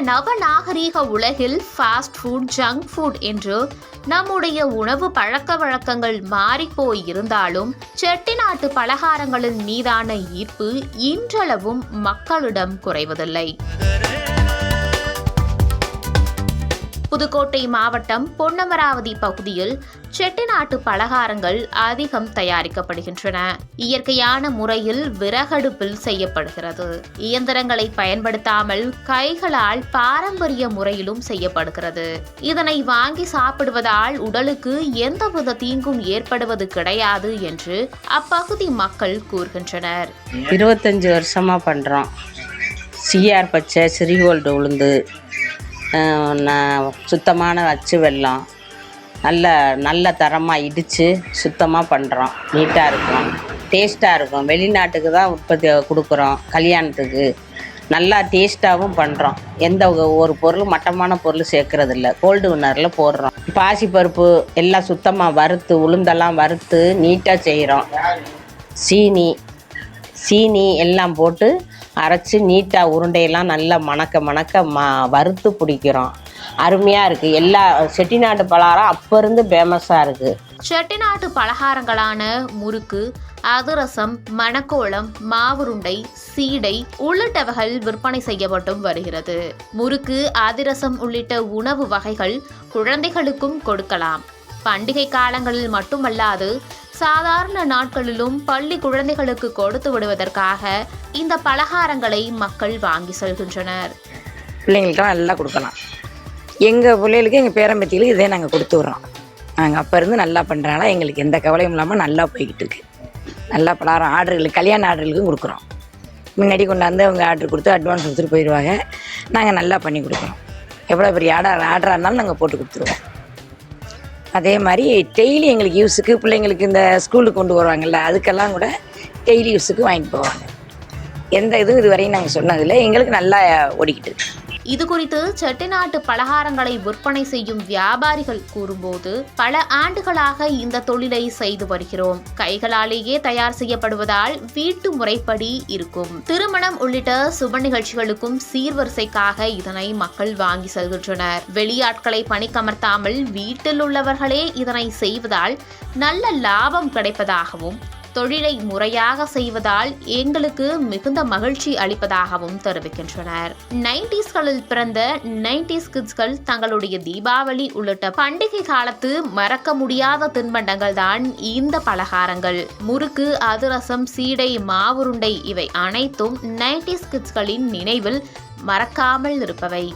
நவநாகரீக உலகில் fast food, junk food என்று நம்முடைய உணவு பழக்க வழக்கங்கள் மாறிப்போய் இருந்தாலும் செட்டிநாட்டு பலகாரங்களின் மீதான ஈர்ப்பு இன்றளவும் மக்களிடம் குறைவதில்லை. புதுக்கோட்டை மாவட்டம் பொன்னமராவதி பகுதியில் செட்டிநாட்டு பலகாரங்கள் அதிகம் தயாரிக்கப்படுகின்றன. இயற்கையான முறையில் விறகடுப்பில் செய்யப்படுகிறது. இயந்திரங்களை பயன்படுத்தாமல் கைகளால் பாரம்பரிய முறையிலும் செய்யப்படுகிறது. இதனை வாங்கி சாப்பிடுவதால் உடலுக்கு எந்தவித தீங்கும் ஏற்படுவது கிடையாது என்று அப்பகுதி மக்கள் கூறுகின்றனர். 25 வருஷமா பண்றோம். சிஆர் பச்சை, சிறிகோல்டு உளுந்து, சுத்தமான அச்சு வெல்லம், நல்ல தரமாக இடித்து சுத்தமாக பண்ணுறோம். நீட்டாக இருக்கும், டேஸ்ட்டாக இருக்கும். வெளிநாட்டுக்கு தான் உற்பத்தி கொடுக்குறோம். கல்யாணத்துக்கு நல்லா டேஸ்ட்டாகவும் பண்ணுறோம். எந்த ஒரு பொருள் மட்டமான பொருள் சேர்க்குறதில்ல. கோல்டு வின்னரில் போடுறோம். பாசிப்பருப்பு எல்லாம் சுத்தமாக வறுத்து, உளுந்தெல்லாம் வறுத்து நீட்டாக செய்கிறோம். சீனி எல்லாம் போட்டு அரைச்சி நீட்டாக உருண்டையெல்லாம் நல்லா மணக்க வறுத்து பிடிக்கிறோம். அருமையாக இருக்குது. எல்லா செட்டிநாட்டு பலகாரம் அப்போ இருந்து ஃபேமஸாக இருக்குது. செட்டிநாட்டு பலகாரங்களான முறுக்கு, அதிரசம், மணக்கோளம், மாவுருண்டை, சீடை உள்ளிட்டவைகள் விற்பனை செய்யப்பட்டும் வருகிறது. முறுக்கு, அதிரசம் உள்ளிட்ட உணவு வகைகள் குழந்தைகளுக்கும் கொடுக்கலாம். பண்டிகை காலங்களில் மட்டுமல்லாது சாதாரண நாட்களிலும் பள்ளி குழந்தைகளுக்கு கொடுத்து விடுவதற்காக இந்த பலகாரங்களை மக்கள் வாங்கி செல்கின்றனர். பிள்ளைங்களுக்கெல்லாம் நல்லா கொடுக்கலாம். எங்கள் பிள்ளைகளுக்கு, எங்கள் பேரம்பத்திகளுக்கு இதே நாங்கள் கொடுத்து விட்றோம். நாங்கள் அப்போ இருந்து நல்லா பண்ணுறனால எங்களுக்கு எந்த கவலையும் இல்லாமல் நல்லா போய்கிட்டு இருக்கு. நல்லா பலகாரம் ஆர்டர்களுக்கு, கல்யாண ஆர்டர்களுக்கும் கொடுக்குறோம். முன்னாடி கொண்டாந்து அவங்க ஆர்டர் கொடுத்து அட்வான்ஸ் கொடுத்துட்டு போயிடுவாங்க. நாங்கள் நல்லா பண்ணி கொடுக்குறோம். எவ்வளோ பெரிய ஆர்டராக இருந்தாலும் நாங்கள் போட்டு கொடுத்துருவோம். அதே மாதிரி டெய்லி எங்களுக்கு யூஸுக்கு, பிள்ளைங்களுக்கு இந்த ஸ்கூலுக்கு கொண்டு வருவாங்கள்ல, அதுக்கெல்லாம் கூட டெய்லி யூஸுக்கு வாங்கிட்டு போவாங்க. எந்த இதுவும் இதுவரையும் நாங்கள் சொன்னதில்லை. எங்களுக்கு நல்லா ஓடிக்கிட்டு இருக்கு. இது குறித்து செட்டிநாட்டு பலகாரங்களை விற்பனை செய்யும் வியாபாரிகள் கூறும்போது, பல ஆண்டுகளாக இந்த தொழிலை செய்து வருகிறோம். கைகளாலேயே தயார் செய்யப்படுவதால் வீட்டு முறைப்படி இருக்கும். திருமணம் உள்ளிட்ட சுப நிகழ்ச்சிகளுக்கும் சீர்வரிசைக்காக இதனை மக்கள் வாங்கி செல்கின்றனர். வெளியாட்களை பணிக்கமர்த்தாமல் வீட்டில் உள்ளவர்களே இதனை செய்வதால் நல்ல லாபம் கிடைப்பதாகவும், தொழிலை முறையாக செய்வதால் எங்களுக்கு மிகுந்த மகிழ்ச்சி அளிப்பதாகவும் தெரிவிக்கின்றனர். 90ஸ்களில் பிறந்த 90s கிட்ஸ்கள் தங்களுடைய தீபாவளி உள்ளிட்ட பண்டிகை காலத்து மறக்க முடியாத தின்பண்டங்கள் தான் இந்த பலகாரங்கள். முறுக்கு, அதிரசம், சீடை, மாவுருண்டை இவை அனைத்தும் 90s கிட்ஸ்களின் நினைவில் மறக்காமல் இருப்பவை.